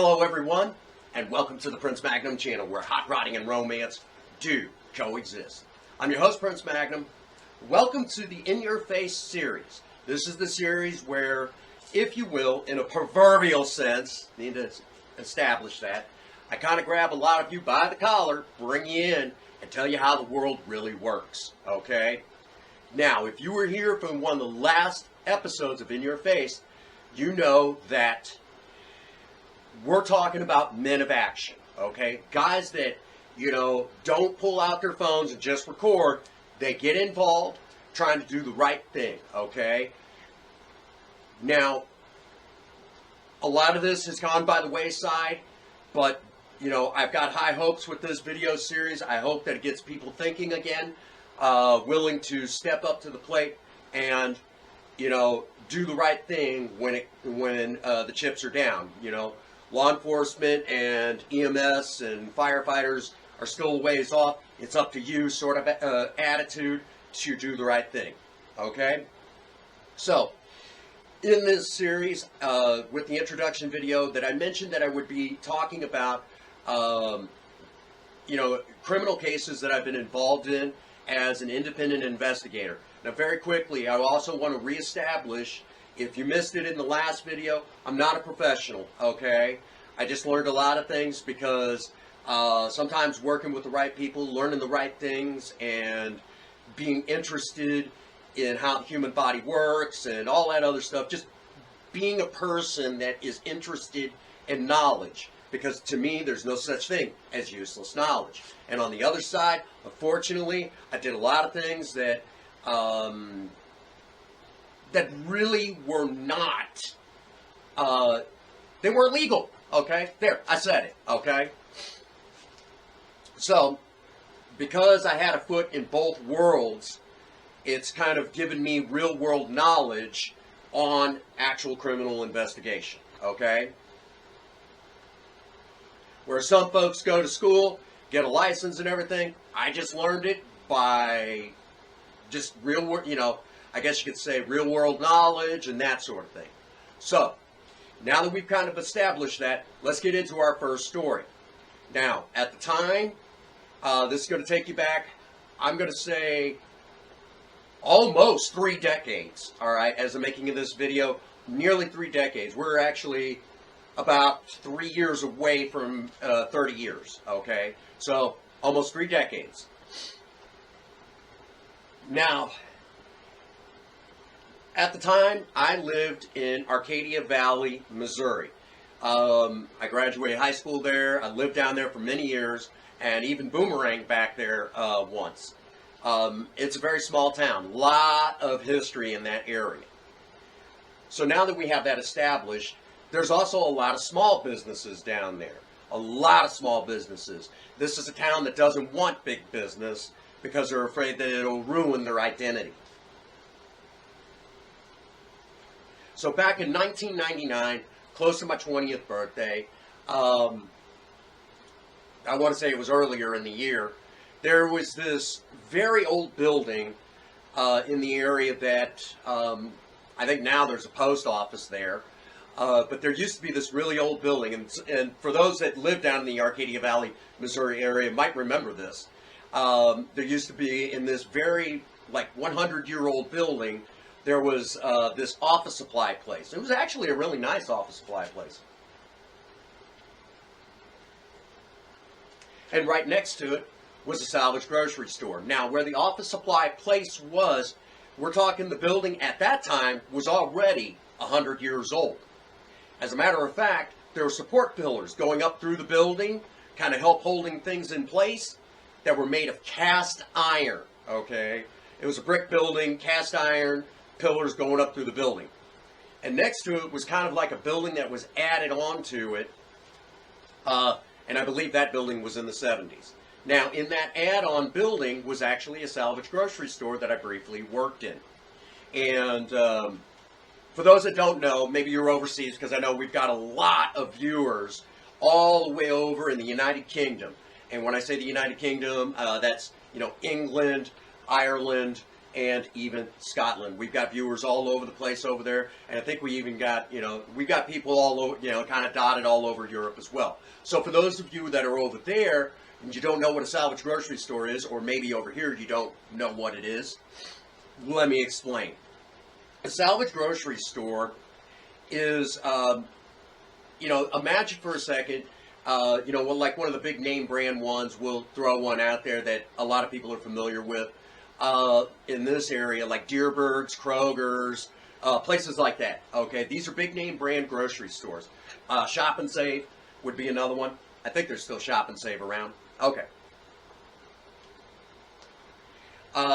Hello everyone, and welcome to the Prince Magnum channel where hot rodding and romance do coexist. I'm your host, Prince Magnum. Welcome to the In Your Face series. This is the series where, if you will, in a proverbial sense, need to establish that, I kind of grab a lot of you by the collar, bring you in, and tell you how the world really works, okay? Now, if you were here from one of the last episodes of In Your Face, you know that we're talking about men of action, okay? Guys that, don't pull out their phones and just record. They get involved trying to do the right thing, okay? Now, a lot of this has gone by the wayside, but, I've got high hopes with this video series. I hope that it gets people thinking again, willing to step up to the plate and, do the right thing when the chips are down, Law enforcement and EMS and firefighters are still a ways off. It's up to you sort of attitude to do the right thing, okay? So, in this series, with the introduction video that I mentioned that I would be talking about, criminal cases that I've been involved in as an independent investigator. Now, very quickly, I also want to reestablish, if you missed it in the last video, I'm not a professional, okay? I just learned a lot of things because sometimes working with the right people, learning the right things, and being interested in how the human body works and all that other stuff, just being a person that is interested in knowledge. Because to me, there's no such thing as useless knowledge. And on the other side, unfortunately, I did a lot of things that that really were not, they weren't legal, okay? There, I said it, okay? So, because I had a foot in both worlds, it's kind of given me real-world knowledge on actual criminal investigation, okay? Where some folks go to school, get a license and everything, I just learned it by just real, I guess you could say real-world knowledge and that sort of thing. So, now that we've kind of established that, let's get into our first story. Now, at the time, this is going to take you back, I'm going to say, almost 3 decades, all right, as I'm making this video, nearly 3 decades. We're actually about 3 years away from 30 years, okay? So, almost 3 decades. Now, at the time, I lived in Arcadia Valley, Missouri. I graduated high school there. I lived down there for many years, and even boomeranged back there once. It's a very small town. A lot of history in that area. So now that we have that established, there's also a lot of small businesses down there. A lot of small businesses. This is a town that doesn't want big business because they're afraid that it'll ruin their identity. So back in 1999, close to my 20th birthday, I want to say it was earlier in the year, there was this very old building in the area that I think now there's a post office there. But there used to be this really old building, and for those that live down in the Arcadia Valley, Missouri area might remember this. There used to be in this very, 100-year-old building, there was this office supply place. It was actually a really nice office supply place. And right next to it was a salvage grocery store. Now, where the office supply place was, we're talking the building at that time was already 100 years old. As a matter of fact, there were support pillars going up through the building, kind of help holding things in place, that were made of cast iron, okay? It was a brick building, cast iron, pillars going up through the building. And next to it was kind of like a building that was added onto it, and I believe that building was in the 70s. Now, in that add-on building was actually a salvage grocery store that I briefly worked in. And for those that don't know, maybe you're overseas, because I know we've got a lot of viewers all the way over in the United Kingdom. And when I say the United Kingdom, that's, England, Ireland, and even Scotland. We've got viewers all over the place over there, and I think we even got, we've got people all over, kind of dotted all over Europe as well. So for those of you that are over there and you don't know what a salvage grocery store is, or maybe over here you don't know what it is, let me explain. A salvage grocery store is, imagine for a second, like one of the big name brand ones. We'll throw one out there that a lot of people are familiar with in this area, like Dierberg's, Kroger's, places like that. Okay, these are big name brand grocery stores. Shop and Save would be another one. I think there's still Shop and Save around. Okay.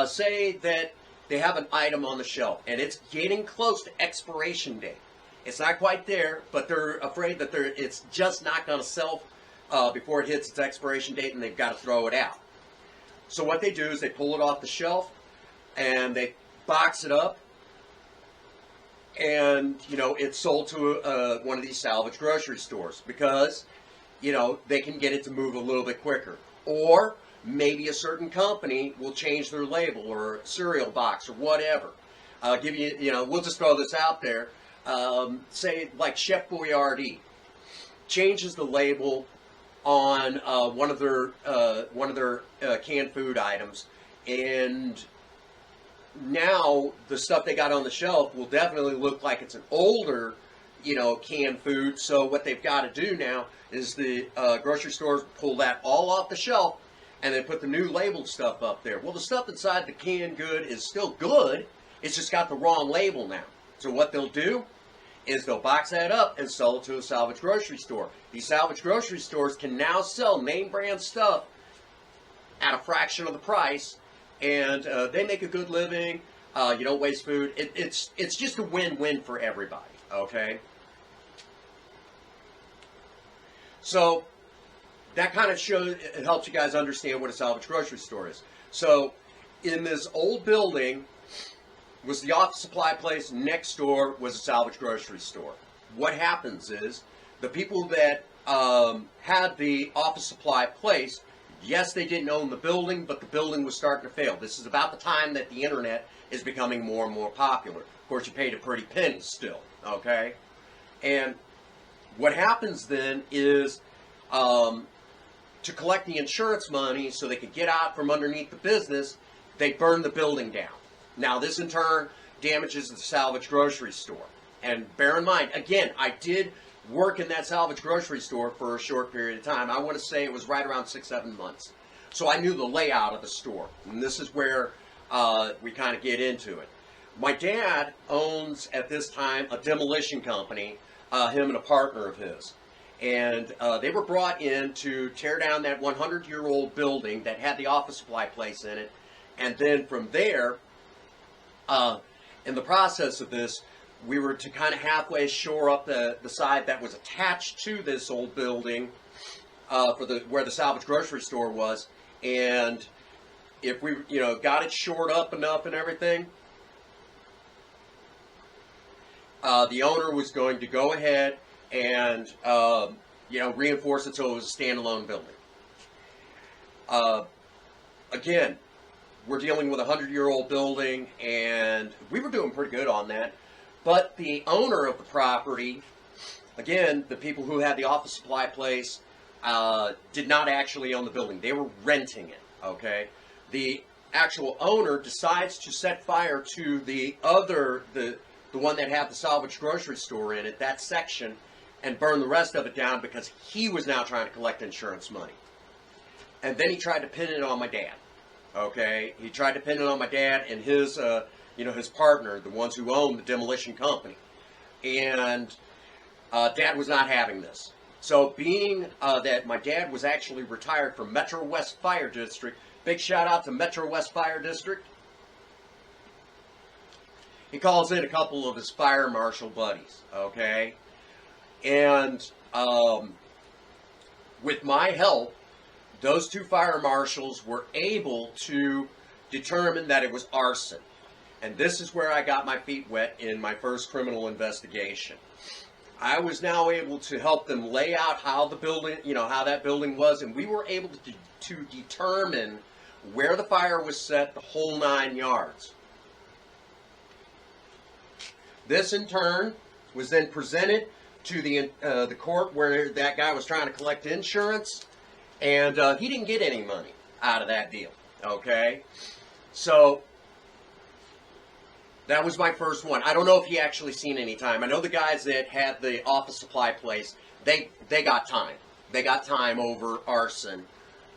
Say that they have an item on the shelf and it's getting close to expiration date. It's not quite there, but they're afraid that it's just not going to sell before it hits its expiration date, and they've got to throw it out. So what they do is they pull it off the shelf and they box it up, and it's sold to one of these salvage grocery stores because they can get it to move a little bit quicker. Or maybe a certain company will change their label or cereal box or whatever. We'll just throw this out there. Say like Chef Boyardee changes the label on one of their canned food items, and now the stuff they got on the shelf will definitely look like it's an older canned food. So what they've got to do now is the grocery stores pull that all off the shelf and they put the new labeled stuff up there. Well, the stuff inside the canned good is still good, it's just got the wrong label now. So what they'll do is they'll box that up and sell it to a salvage grocery store. These salvage grocery stores can now sell name brand stuff at a fraction of the price, and they make a good living. You don't waste food. It's just a win-win for everybody, okay? So that kind of it helps you guys understand what a salvage grocery store is. So in this old building was the office supply place. Next door was a salvage grocery store. What happens is the people that had the office supply place, yes, they didn't own the building, but the building was starting to fail. This is about the time that the internet is becoming more and more popular. Of course, you paid a pretty penny still, okay? And what happens then is to collect the insurance money so they could get out from underneath the business, they burn the building down. Now, this in turn damages the salvage grocery store. And bear in mind, again, I did work in that salvage grocery store for a short period of time. I want to say it was right around 6-7 months. So I knew the layout of the store. And this is where we kind of get into it. My dad owns, at this time, a demolition company, him and a partner of his. And they were brought in to tear down that 100-year-old building that had the office supply place in it. And then from there, in the process of this, we were to kind of halfway shore up the side that was attached to this old building where the salvage grocery store was. And if we, got it shored up enough and everything, the owner was going to go ahead and, reinforce it so it was a standalone building. Again, we're dealing with a 100-year-old building, and we were doing pretty good on that. But the owner of the property, again, the people who had the office supply place, did not actually own the building. They were renting it, okay? The actual owner decides to set fire to the one that had the salvage grocery store in it, that section, and burn the rest of it down because he was now trying to collect insurance money. And then he tried to pin it on my dad. Okay, he tried to pin it on my dad and his, his partner, the ones who owned the demolition company. And Dad was not having this. So being that my dad was actually retired from Metro West Fire District, big shout out to Metro West Fire District, he calls in a couple of his fire marshal buddies, okay? And with my help, those two fire marshals were able to determine that it was arson. And this is where I got my feet wet in my first criminal investigation. I was now able to help them lay out how the building, how that building was, and we were able to determine where the fire was set, the whole 9 yards. This in turn was then presented to the court where that guy was trying to collect insurance, and he didn't get any money out of that deal. Okay, so that was my first one. I don't know if he actually seen any time. I know the guys that had the office supply place, they got time. They got time over arson.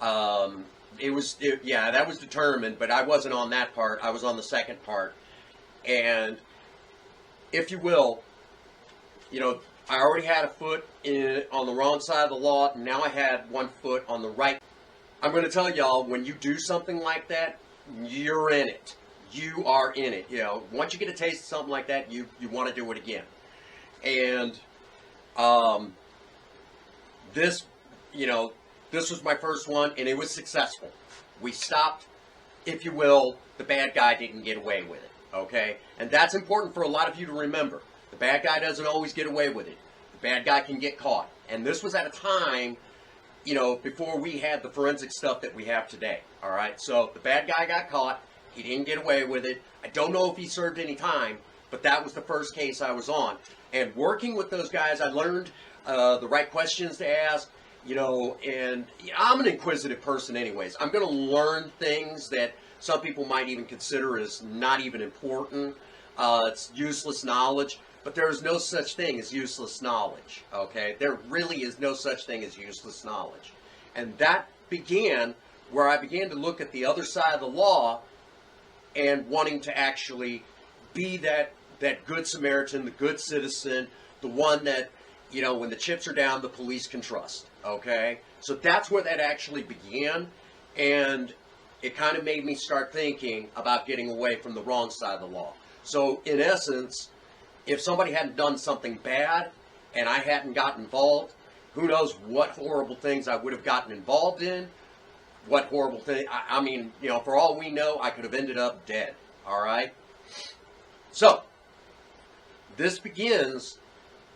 Yeah, that was determined, but I wasn't on that part. I was on the second part. And if you will, I already had a foot on the wrong side of the law, and now I had 1 foot on the right. I'm going to tell y'all, when you do something like that, you're in it. You are in it. Once you get a taste of something like that, you want to do it again. And this was my first one, and it was successful. We stopped, if you will, the bad guy didn't get away with it. Okay? And that's important for a lot of you to remember. The bad guy doesn't always get away with it. The bad guy can get caught. And this was at a time, before we had the forensic stuff that we have today. All right? So the bad guy got caught. He didn't get away with it. I don't know if he served any time, but that was the first case I was on. And working with those guys, I learned the right questions to ask. And I'm an inquisitive person anyways. I'm going to learn things that some people might even consider as not even important. It's useless knowledge, but there is no such thing as useless knowledge, okay? There really is no such thing as useless knowledge. And that began where I began to look at the other side of the law and wanting to actually be that good Samaritan, the good citizen, the one that, when the chips are down, the police can trust. Okay? So that's where that actually began. And it kind of made me start thinking about getting away from the wrong side of the law. So in essence, if somebody hadn't done something bad and I hadn't gotten involved, who knows what horrible things I would have gotten involved in. What horrible thing. I mean, for all we know, I could have ended up dead. All right? So, this begins,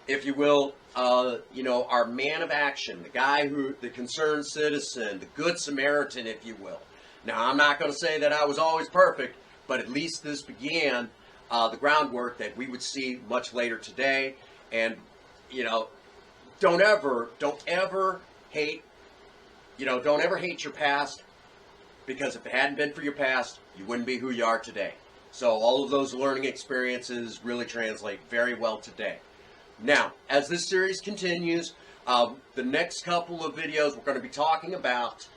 if you will, our man of action, the guy the concerned citizen, the good Samaritan, if you will. Now, I'm not going to say that I was always perfect, but at least this began the groundwork that we would see much later today. And, don't ever hate, don't ever hate your past, because if it hadn't been for your past, you wouldn't be who you are today. So all of those learning experiences really translate very well today. Now, as this series continues, the next couple of videos we're going to be talking about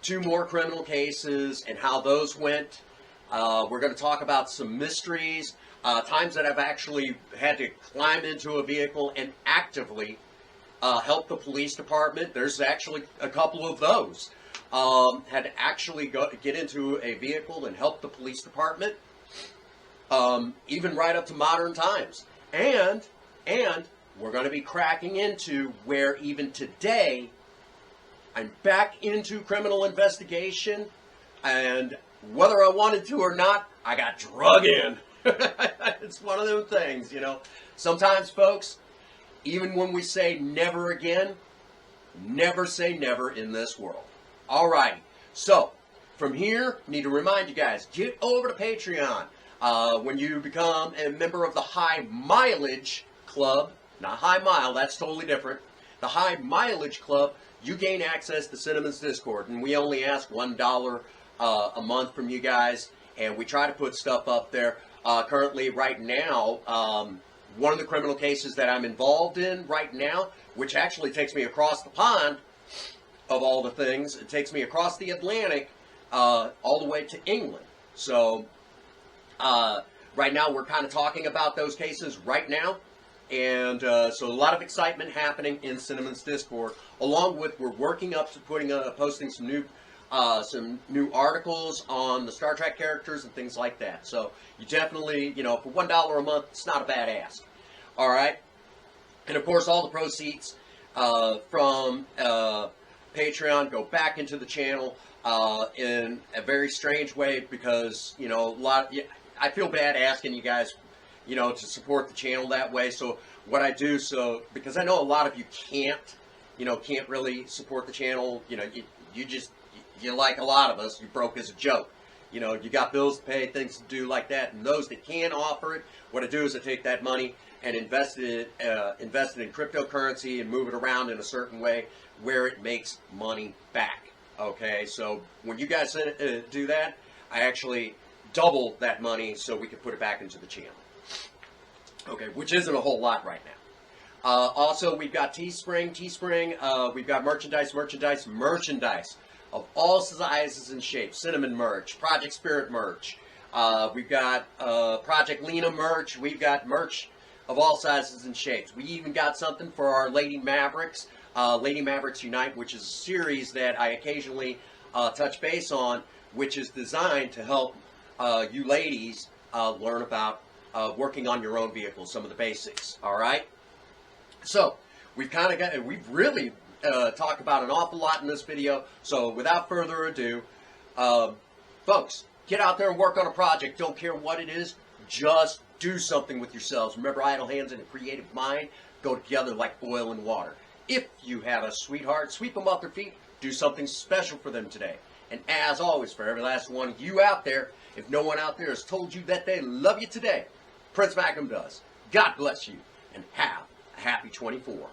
2 more criminal cases and how those went. We're going to talk about some mysteries, times that I've actually had to climb into a vehicle and actively help the police department. There's actually a couple of those. Had to actually get into a vehicle and help the police department, even right up to modern times. And we're going to be cracking into where even today I'm back into criminal investigation, and whether I wanted to or not, I got drug in. It's one of those things, Sometimes, folks, even when we say never again, never say never in this world. Alrighty, so from here, need to remind you guys, get over to Patreon. When you become a member of the High Mileage Club, not High Mile, that's totally different. The High Mileage Club, you gain access to Cinnamon's Discord, and we only ask $1 a month from you guys, and we try to put stuff up there. Currently, right now, one of the criminal cases that I'm involved in right now, which actually takes me across the pond, of all the things, it takes me across the Atlantic, all the way to England. So, right now we're kind of talking about those cases right now. And so a lot of excitement happening in Cinnamon's Discord, along with we're working up to posting some new articles on the Star Trek characters and things like that. So you definitely, for $1 a month, it's not a bad ask. All right. And of course, all the proceeds from Patreon go back into the channel in a very strange way, because I feel bad asking you guys to support the channel that way. So what I do, because I know a lot of you can't really support the channel, you like a lot of us, you broke as a joke. You know, you got bills to pay, things to do like that, and those that can offer it, what I do is I take that money and invest it in cryptocurrency and move it around in a certain way where it makes money back. Okay, so when you guys do that, I actually double that money so we can put it back into the channel. Okay, which isn't a whole lot right now. Also, we've got Teespring. We've got merchandise of all sizes and shapes. Cinnamon merch, Project Spirit merch. We've got Project Lena merch. We've got merch of all sizes and shapes. We even got something for our Lady Mavericks. Lady Mavericks Unite, which is a series that I occasionally touch base on, which is designed to help you ladies learn about working on your own vehicles, some of the basics. All right. So we've really talked about an awful lot in this video. So without further ado, folks, get out there and work on a project. Don't care what it is. Just do something with yourselves. Remember, idle hands and a creative mind go together like oil and water. If you have a sweetheart, sweep them off their feet. Do something special for them today. And as always, for every last one of you out there, if no one out there has told you that they love you today, Prince Magnum does. God bless you, and have a happy 24.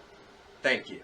Thank you.